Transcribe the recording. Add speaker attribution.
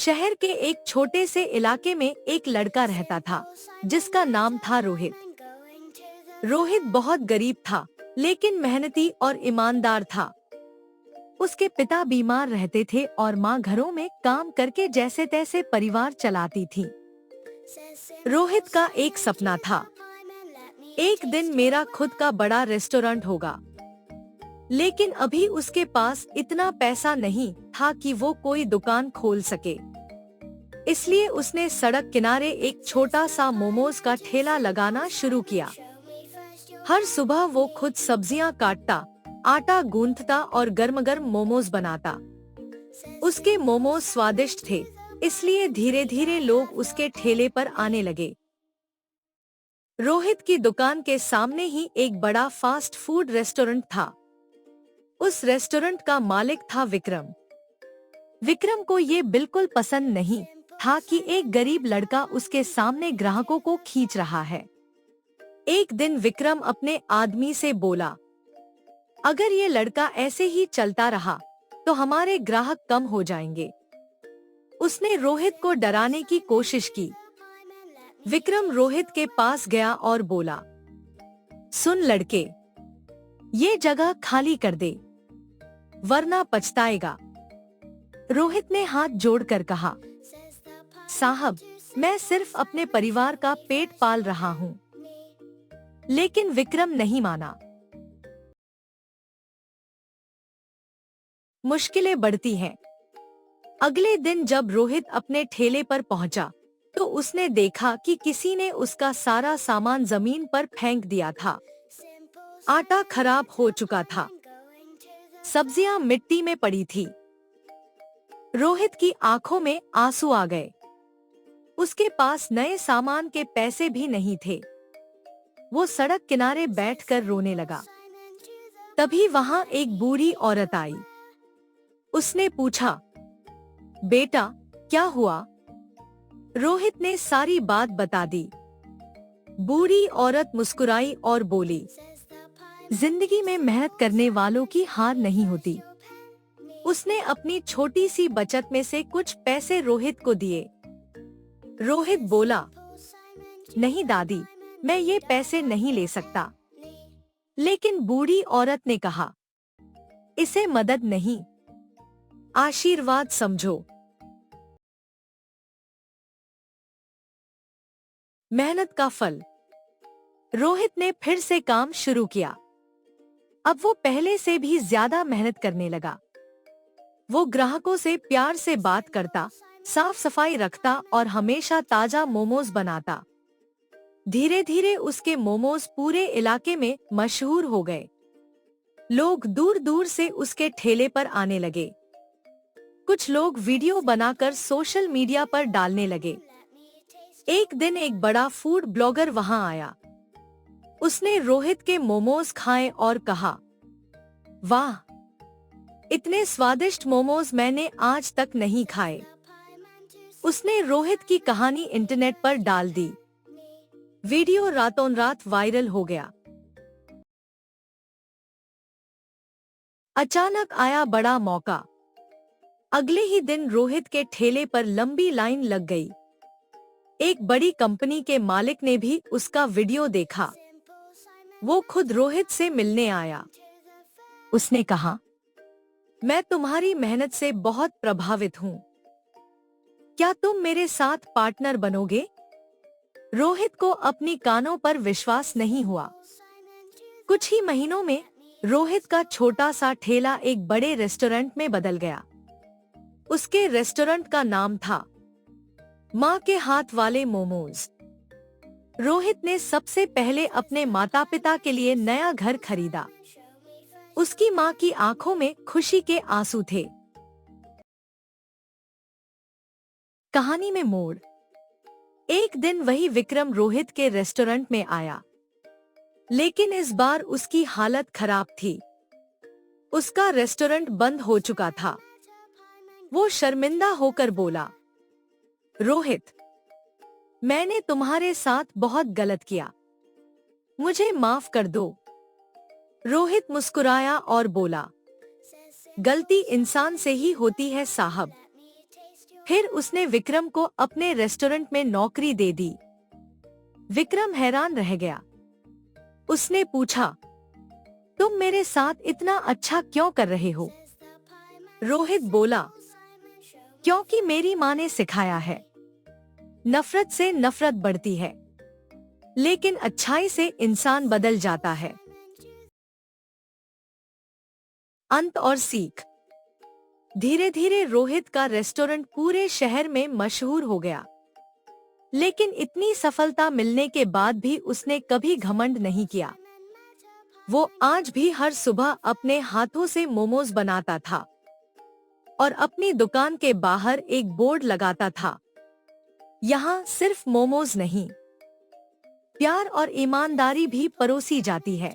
Speaker 1: शहर के एक छोटे से इलाके में एक लड़का रहता था जिसका नाम था रोहित। रोहित बहुत गरीब था लेकिन मेहनती और ईमानदार था। उसके पिता बीमार रहते थे और माँ घरों में काम करके जैसे तैसे परिवार चलाती थी। रोहित का एक सपना था, एक दिन मेरा खुद का बड़ा रेस्टोरेंट होगा। लेकिन अभी उसके पास इतना पैसा नहीं था कि वो कोई दुकान खोल सके। इसलिए उसने सड़क किनारे एक छोटा सा मोमोज का ठेला लगाना शुरू किया। हर सुबह वो खुद सब्जियां काटता, आटा गूंथता और गर्म गर्म मोमोज बनाता। उसके मोमोज स्वादिष्ट थे, इसलिए धीरे धीरे लोग उसके ठेले पर आने लगे। रोहित की दुकान के सामने ही एक बड़ा फास्ट फूड रेस्टोरेंट था। उस रेस्टोरेंट का मालिक था विक्रम। विक्रम को ये बिल्कुल पसंद नहीं था कि एक गरीब लड़का उसके सामने ग्राहकों को खींच रहा है। एक दिन विक्रम अपने आदमी से बोला, अगर ये लड़का ऐसे ही चलता रहा तो हमारे ग्राहक कम हो जाएंगे। उसने रोहित को डराने की कोशिश की। विक्रम रोहित के पास गया और बोला, सुन लड़के, ये जगह खाली कर दे वरना पछताएगा। रोहित ने हाथ जोड़कर कहा, साहब, मैं सिर्फ अपने परिवार का पेट पाल रहा हूँ। लेकिन विक्रम नहीं माना। मुश्किलें बढ़ती हैं। अगले दिन जब रोहित अपने ठेले पर पहुंचा, तो उसने देखा कि किसी ने उसका सारा सामान जमीन पर फेंक दिया था। आटा खराब हो चुका था, सब्जियां मिट्टी में पड़ी थी। रोहित की आंखों में आंसू आ गए। उसके पास नए सामान के पैसे भी नहीं थे। वो सड़क किनारे बैठकर रोने लगा। तभी वहां एक बूढ़ी औरत आई। उसने पूछा, बेटा, क्या हुआ? रोहित ने सारी बात बता दी। बूढ़ी औरत मुस्कुराई और बोली, जिंदगी में मेहनत करने वालों की हार नहीं होती। उसने अपनी छोटी सी बचत में से कुछ पैसे रोहित को दिए। रोहित बोला, नहीं दादी, मैं ये पैसे नहीं ले सकता। लेकिन बूढ़ी औरत ने कहा, इसे मदद नहीं, आशीर्वाद समझो। मेहनत का फल। रोहित ने फिर से काम शुरू किया। अब वो पहले से भी ज्यादा मेहनत करने लगा। वो ग्राहकों से प्यार से बात करता, साफ सफाई रखता और हमेशा ताजा मोमोज बनाता। धीरे धीरे उसके मोमोज पूरे इलाके में मशहूर हो गए। लोग दूर दूर से उसके ठेले पर आने लगे। कुछ लोग वीडियो बनाकर सोशल मीडिया पर डालने लगे। एक दिन एक बड़ा फूड ब्लॉगर वहां आया। उसने रोहित के मोमोज खाए और कहा, वाह, इतने स्वादिष्ट मोमोज मैंने आज तक नहीं खाए। उसने रोहित की कहानी इंटरनेट पर डाल दी। वीडियो रातों रात वायरल हो गया। अचानक आया बड़ा मौका। अगले ही दिन रोहित के ठेले पर लंबी लाइन लग गई। एक बड़ी कंपनी के मालिक ने भी उसका वीडियो देखा। वो खुद रोहित से मिलने आया। उसने कहा, मैं तुम्हारी मेहनत से बहुत प्रभावित हूँ। क्या तुम मेरे साथ पार्टनर बनोगे? रोहित को अपनी कानों पर विश्वास नहीं हुआ। कुछ ही महीनों में रोहित का छोटा सा ठेला एक बड़े रेस्टोरेंट में बदल गया। उसके रेस्टोरेंट का नाम था माँ के हाथ वाले मोमोज। रोहित ने सबसे पहले अपने माता पिता के लिए नया घर खरीदा। उसकी माँ की आंखों में खुशी के आंसू थे। कहानी में मोड़। एक दिन वही विक्रम रोहित के रेस्टोरेंट में आया, लेकिन इस बार उसकी हालत खराब थी। उसका रेस्टोरेंट बंद हो चुका था। वो शर्मिंदा होकर बोला, रोहित, मैंने तुम्हारे साथ बहुत गलत किया, मुझे माफ कर दो। रोहित मुस्कुराया और बोला, गलती इंसान से ही होती है साहब। फिर उसने विक्रम को अपने रेस्टोरेंट में नौकरी दे दी। विक्रम हैरान रह गया। उसने पूछा, तुम मेरे साथ इतना अच्छा क्यों कर रहे हो? रोहित बोला, क्योंकि मेरी माँ ने सिखाया है, नफरत से नफरत बढ़ती है, लेकिन अच्छाई से इंसान बदल जाता है। अंत और सीख। धीरे धीरे रोहित का रेस्टोरेंट पूरे शहर में मशहूर हो गया, लेकिन इतनी सफलता मिलने के बाद भी उसने कभी घमंड नहीं किया। वो आज भी हर सुबह अपने हाथों से मोमोज बनाता था और अपनी दुकान के बाहर एक बोर्ड लगाता था, यहाँ सिर्फ मोमोज नहीं, प्यार और ईमानदारी भी परोसी जाती है।